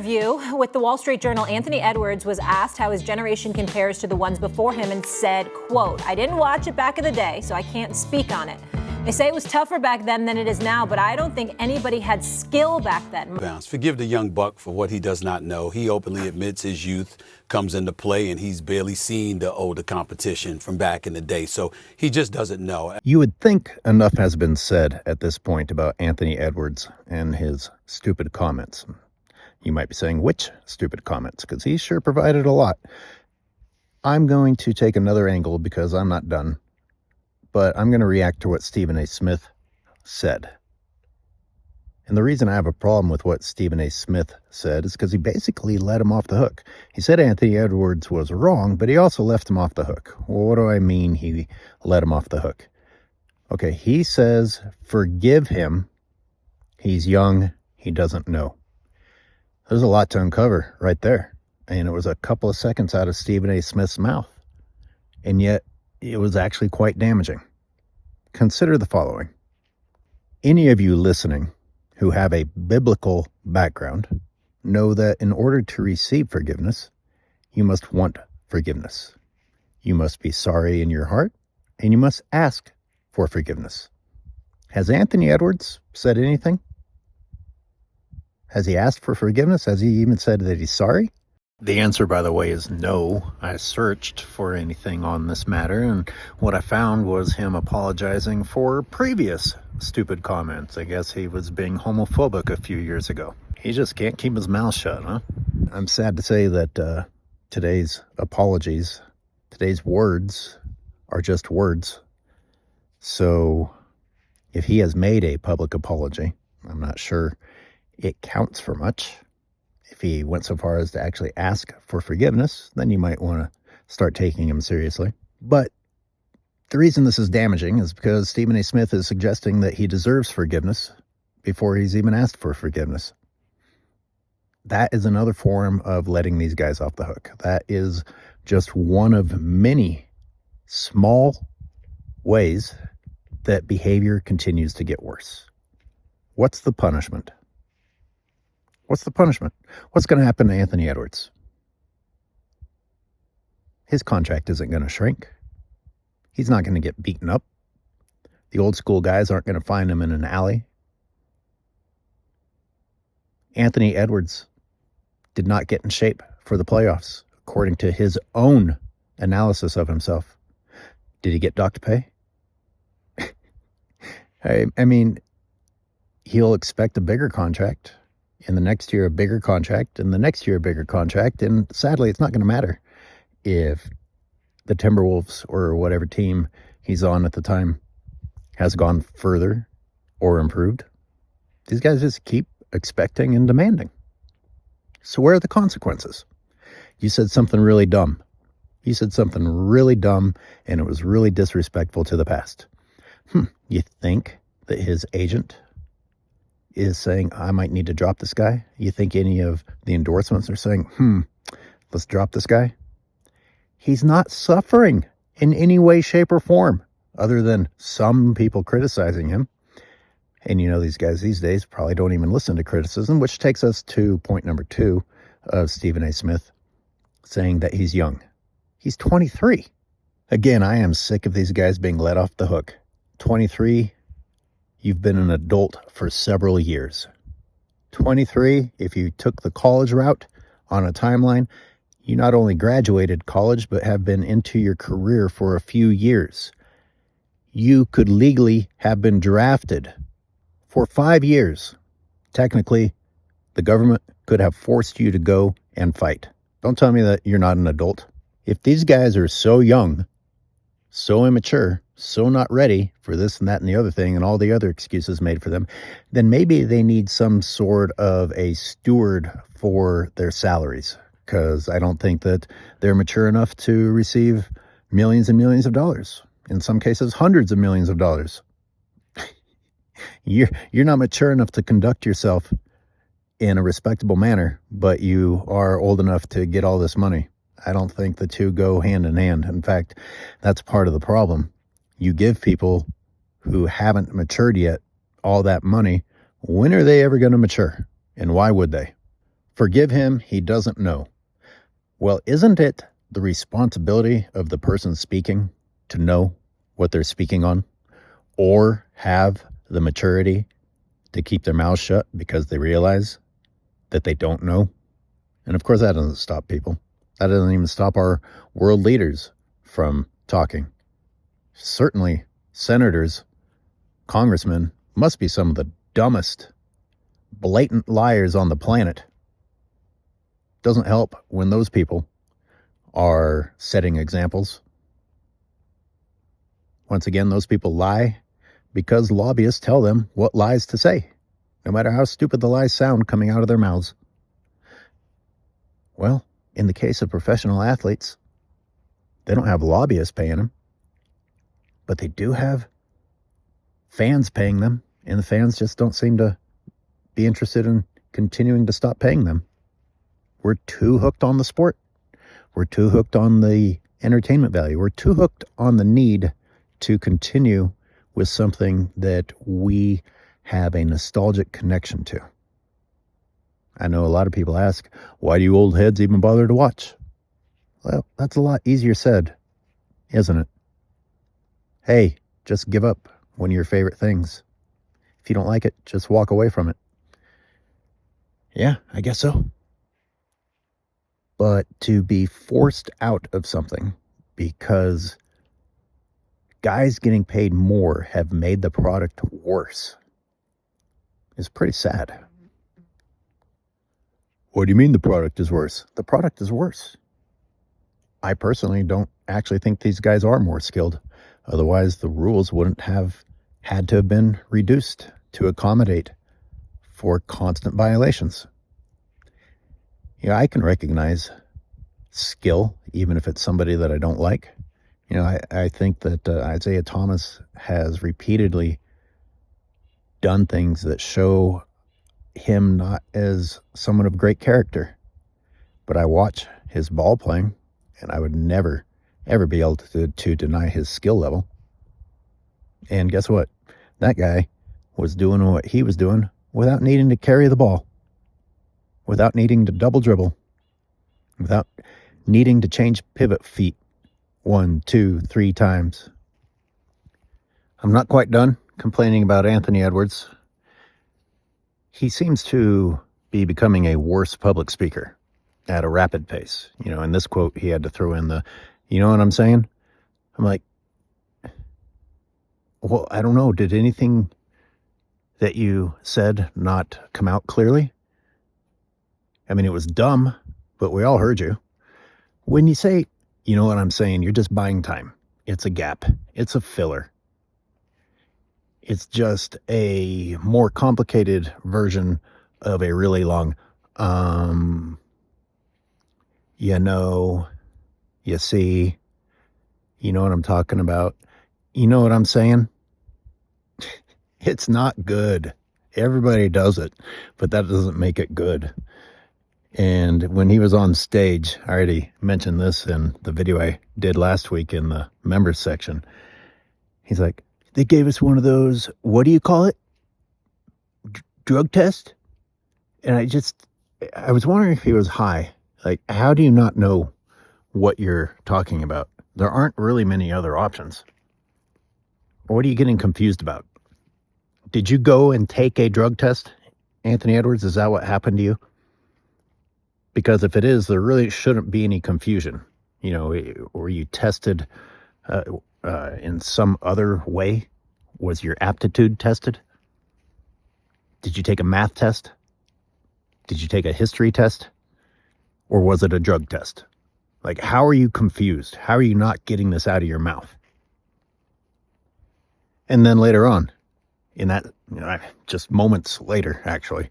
Interview with the Wall Street Journal, Anthony Edwards was asked how his generation compares to the ones before him and said, quote, "I didn't watch it back in the day, so I can't speak on it. They say it was tougher back then than it is now, but I don't think anybody had skill back then." Forgive the young buck for what he does not know. He openly admits his youth comes into play, and he's barely seen the older competition from back in the day, so he just doesn't know. You would think enough has been said at this point about Anthony Edwards and his stupid comments. You might be saying, which stupid comments? Because he sure provided a lot. I'm going to take another angle because I'm not done. But I'm going to react to what Stephen A. Smith said. And the reason I have a problem with what Stephen A. Smith said is because he basically let him off the hook. He said Anthony Edwards was wrong, but he also left him off the hook. Well, what do I mean he let him off the hook? Okay, he says, forgive him. He's young. He doesn't know. There's a lot to uncover right there. And it was a couple of seconds out of Stephen A. Smith's mouth. And yet, it was actually quite damaging. Consider the following. Any of you listening who have a biblical background know that in order to receive forgiveness, you must want forgiveness. You must be sorry in your heart, and you must ask for forgiveness. Has Anthony Edwards said anything? Has he asked for forgiveness? Has he even said that he's sorry? The answer, by the way, is no. I searched for anything on this matter, and what I found was him apologizing for previous stupid comments. I guess he was being homophobic a few years ago. He just can't keep his mouth shut, huh? I'm sad to say that today's apologies, today's words are just words. So if he has made a public apology, I'm not sure it counts for much. If he went so far as to actually ask for forgiveness, then you might want to start taking him seriously. But the reason this is damaging is because Stephen A. Smith is suggesting that he deserves forgiveness before he's even asked for forgiveness. That is another form of letting these guys off the hook. That is just one of many small ways that behavior continues to get worse. What's the punishment? What's the punishment? What's going to happen to Anthony Edwards? His contract isn't going to shrink. He's not going to get beaten up. The old school guys aren't going to find him in an alley. Anthony Edwards did not get in shape for the playoffs, according to his own analysis of himself. Did he get docked pay? I mean, he'll expect a bigger contract. In the next year, a bigger contract, and the next year, a bigger contract. And sadly, it's not going to matter if the Timberwolves or whatever team he's on at the time has gone further or improved. These guys just keep expecting and demanding. So where are the consequences? You said something really dumb. You said something really dumb, and it was really disrespectful to the past. You think that his agent is saying, I might need to drop this guy? You think any of the endorsements are saying, let's drop this guy? He's not suffering in any way, shape, or form, other than some people criticizing him. And you know, these guys these days probably don't even listen to criticism, which takes us to point number 2 of Stephen A. Smith saying that he's young. He's 23. Again, I am sick of these guys being let off the hook. 23, you've been an adult for several years. 23, if you took the college route on a timeline, you not only graduated college, but have been into your career for a few years. You could legally have been drafted for 5 years. Technically, the government could have forced you to go and fight. Don't tell me that you're not an adult. If these guys are so young, so immature, so not ready for this and that and the other thing and all the other excuses made for them, then maybe they need some sort of a steward for their salaries, because I don't think that they're mature enough to receive millions and millions of dollars. In some cases, hundreds of millions of dollars. You're not mature enough to conduct yourself in a respectable manner, but you are old enough to get all this money. I don't think the two go hand in hand. In fact, that's part of the problem. You give people who haven't matured yet all that money. When are they ever going to mature? And why would they? Forgive him, he doesn't know. Well, isn't it the responsibility of the person speaking to know what they're speaking on, or have the maturity to keep their mouths shut because they realize that they don't know? And of course, that doesn't stop people. That doesn't even stop our world leaders from talking. Certainly, senators, congressmen must be some of the dumbest, blatant liars on the planet. Doesn't help when those people are setting examples. Once again, those people lie because lobbyists tell them what lies to say, no matter how stupid the lies sound coming out of their mouths. Well, in the case of professional athletes, they don't have lobbyists paying them, but they do have fans paying them, and the fans just don't seem to be interested in continuing to stop paying them. We're too hooked on the sport. We're too hooked on the entertainment value. We're too hooked on the need to continue with something that we have a nostalgic connection to. I know a lot of people ask, why do you old heads even bother to watch? Well, that's a lot easier said, isn't it? Hey, just give up one of your favorite things. If you don't like it, just walk away from it. Yeah, I guess so. But to be forced out of something because guys getting paid more have made the product worse is pretty sad. What do you mean the product is worse? The product is worse. I personally don't actually think these guys are more skilled. Otherwise, the rules wouldn't have had to have been reduced to accommodate for constant violations. You know, I can recognize skill, even if it's somebody that I don't like. You know, I think that Isaiah Thomas has repeatedly done things that show him not as someone of great character. But I watch his ball playing, and I would never, ever be able to deny his skill level. And guess what? That guy was doing what he was doing without needing to carry the ball, without needing to double dribble, without needing to change pivot feet 1, 2, 3 times. I'm not quite done complaining about Anthony Edwards. He seems to be becoming a worse public speaker at a rapid pace. You know, in this quote, he had to throw in the, you know what I'm saying? I'm like, well, I don't know. Did anything that you said not come out clearly? I mean, it was dumb, but we all heard you. When you say, you know what I'm saying, you're just buying time. It's a gap. It's a filler. It's just a more complicated version of a really long, you know, you see, you know what I'm talking about. You know what I'm saying? It's not good. Everybody does it, but that doesn't make it good. And when he was on stage, I already mentioned this in the video I did last week in the members section. He's like, they gave us one of those, what do you call it? Drug test? And I was wondering if he was high. Like, how do you not know what you're talking about? There aren't really many other options. What are you getting confused about? Did you go and take a drug test, Anthony Edwards? Is that what happened to you? Because if it is, there really shouldn't be any confusion. You know, were you tested in some other way? Was your aptitude tested? Did you take a math test? Did you take a history test? Or was it a drug test? Like, how are you confused? How are you not getting this out of your mouth? And then later on, in that, you know, just moments later, actually,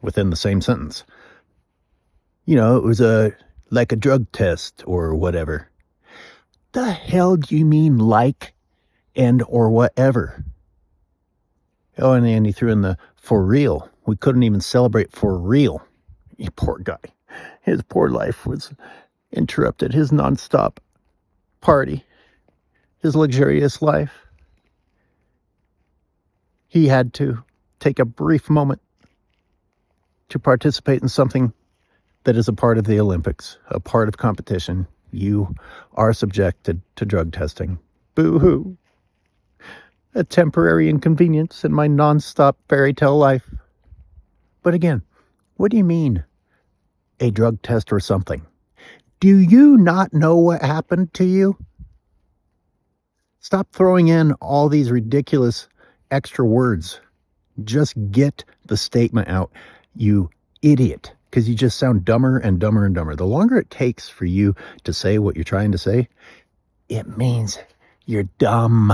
within the same sentence, you know, it was like a drug test or whatever. The hell do you mean like and or whatever? Oh, and then he threw in the for real. We couldn't even celebrate for real. You poor guy. His poor life was interrupted. His nonstop party. His luxurious life. He had to take a brief moment to participate in something that is a part of the Olympics, a part of competition, you are subjected to drug testing. Boo-hoo. A temporary inconvenience in my nonstop fairy tale life. But again, what do you mean, a drug test or something? Do you not know what happened to you? Stop throwing in all these ridiculous extra words. Just get the statement out, you idiot, because you just sound dumber and dumber and dumber. The longer it takes for you to say what you're trying to say, it means you're dumb.